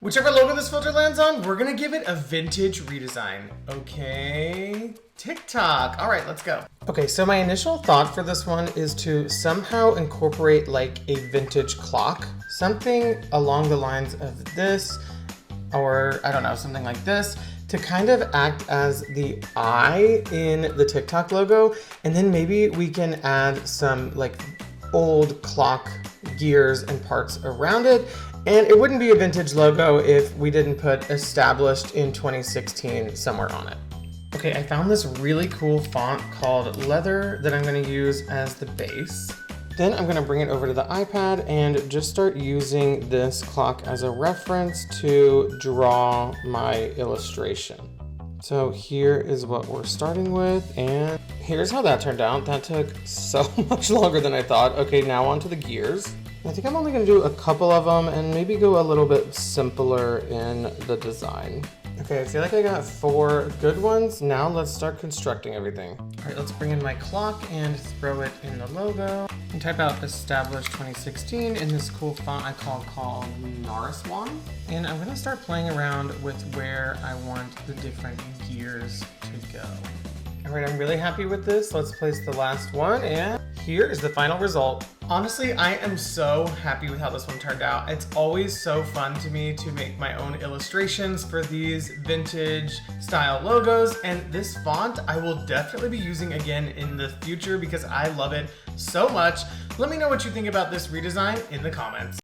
Whichever logo this filter lands on, we're gonna give it a vintage redesign. Okay, TikTok. All right, let's go. Okay, so my initial thought for this one is to somehow incorporate like a vintage clock, something along the lines of this, or I don't know, something like this, to kind of act as the eye in the TikTok logo. And then maybe we can add some like old clock gears and parts around it. And it wouldn't be a vintage logo if we didn't put established in 2016 somewhere on it. Okay, I found this really cool font called Leather that I'm gonna use as the base. Then I'm gonna bring it over to the iPad and just start using this clock as a reference to draw my illustration. So here is what we're starting with, and here's how that turned out. That took so much longer than I thought. Okay, now onto the gears. I think I'm only gonna do a couple of them and maybe go a little bit simpler in the design. Okay, I feel like I got 4 good ones. Now let's start constructing everything. All right, let's bring in my clock and throw it in the logo. And type out established 2016 in this cool font I called Nariswan. And I'm gonna start playing around with where I want the different gears to go. All right, I'm really happy with this. Let's place the last one, and here is the final result. Honestly, I am so happy with how this one turned out. It's always so fun to me to make my own illustrations for these vintage style logos, and this font I will definitely be using again in the future because I love it so much. Let me know what you think about this redesign in the comments.